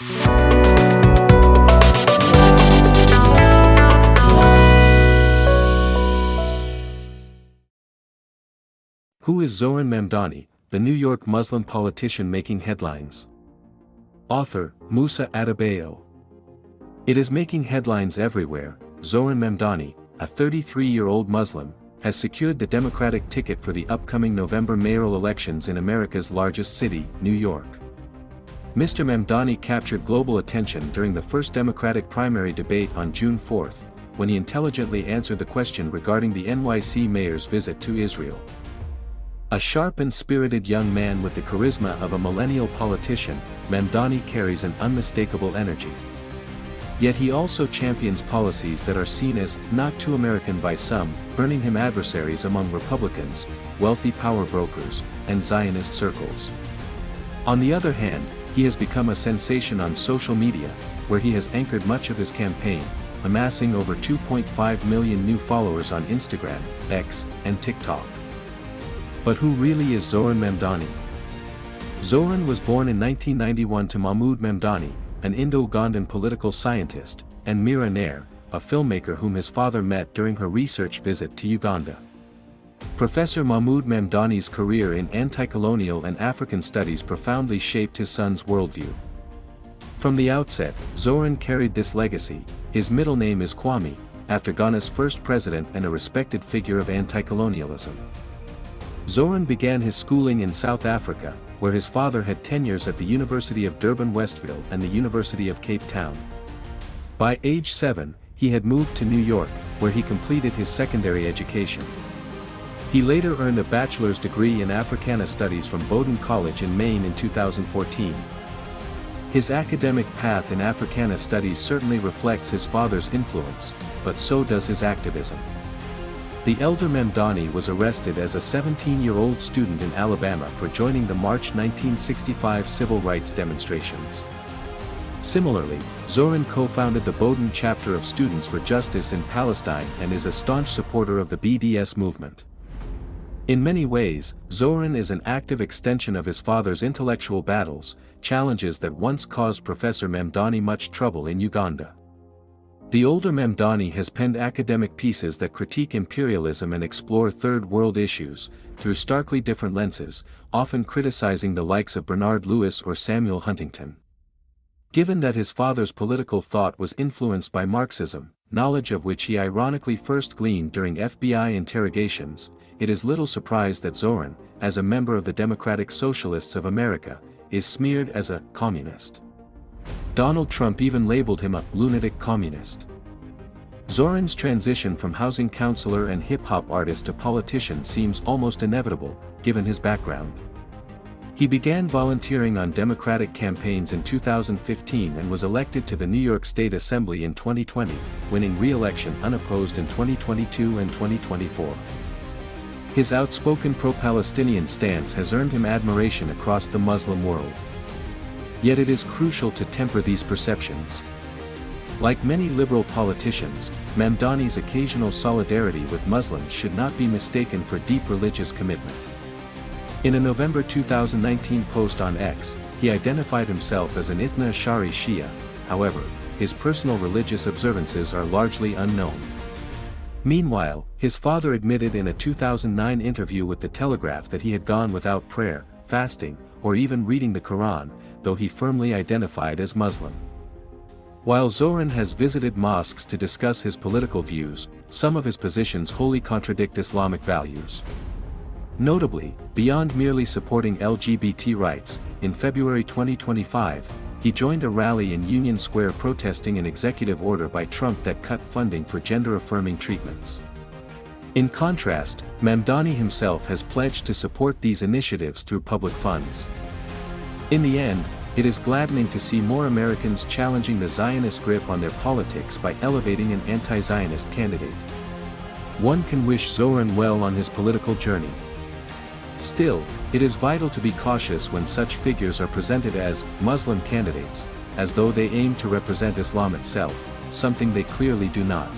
Who is Zohran Mamdani, the New York Muslim politician making headlines? Author, Musa Adebayo. It is making headlines everywhere. Zohran Mamdani, a 33-year-old Muslim, has secured the Democratic ticket for the upcoming November mayoral elections in America's largest city, New York. Mr. Mamdani captured global attention during the first Democratic primary debate on June 4, when he intelligently answered the question regarding the NYC mayor's visit to Israel. A sharp and spirited young man with the charisma of a millennial politician, Mamdani carries an unmistakable energy. Yet he also champions policies that are seen as not too American by some, earning him adversaries among Republicans, wealthy power brokers, and Zionist circles. On the other hand, he has become a sensation on social media, where he has anchored much of his campaign, amassing over 2.5 million new followers on Instagram, X, and TikTok. But who really is Zohran Mamdani? Zohran was born in 1991 to Mahmoud Mamdani, an Indo-Ugandan political scientist, and Mira Nair, a filmmaker whom his father met during her research visit to Uganda. Professor Mahmoud Mamdani's career in anti-colonial and African studies profoundly shaped his son's worldview. From the outset, Zohran carried this legacy. His middle name is Kwame, after Ghana's first president and a respected figure of anti-colonialism. Zohran began his schooling in South Africa, where his father had tenures at the University of Durban-Westville and the University of Cape Town. By age 7, he had moved to New York, where he completed his secondary education. He later earned a bachelor's degree in Africana Studies from Bowdoin College in Maine in 2014. His academic path in Africana Studies certainly reflects his father's influence, but so does his activism. The elder Mamdani was arrested as a 17-year-old student in Alabama for joining the March 1965 civil rights demonstrations. Similarly, Zohran co-founded the Bowdoin chapter of Students for Justice in Palestine and is a staunch supporter of the BDS movement. In many ways, Zohran is an active extension of his father's intellectual battles, challenges that once caused Professor Mamdani much trouble in Uganda. The older Mamdani has penned academic pieces that critique imperialism and explore Third World issues, through starkly different lenses, often criticizing the likes of Bernard Lewis or Samuel Huntington. Given that his father's political thought was influenced by Marxism, knowledge of which he ironically first gleaned during FBI interrogations, it is little surprise that Zohran, as a member of the Democratic Socialists of America, is smeared as a communist. Donald Trump even labeled him a lunatic communist. Zohran's transition from housing counselor and hip-hop artist to politician seems almost inevitable, given his background. He began volunteering on Democratic campaigns in 2015 and was elected to the New York State Assembly in 2020, winning re-election unopposed in 2022 and 2024. His outspoken pro-Palestinian stance has earned him admiration across the Muslim world. Yet it is crucial to temper these perceptions. Like many liberal politicians, Mamdani's occasional solidarity with Muslims should not be mistaken for deep religious commitment. In a November 2019 post on X, he identified himself as an Ithna Ashari Shia. However, his personal religious observances are largely unknown. Meanwhile, his father admitted in a 2009 interview with The Telegraph that he had gone without prayer, fasting, or even reading the Quran, though he firmly identified as Muslim. While Zohran has visited mosques to discuss his political views, some of his positions wholly contradict Islamic values. Notably, beyond merely supporting LGBT rights, in February 2025, he joined a rally in Union Square protesting an executive order by Trump that cut funding for gender-affirming treatments. In contrast, Mamdani himself has pledged to support these initiatives through public funds. In the end, it is gladdening to see more Americans challenging the Zionist grip on their politics by elevating an anti-Zionist candidate. One can wish Zohran well on his political journey. Still, it is vital to be cautious when such figures are presented as Muslim candidates, as though they aim to represent Islam itself, something they clearly do not.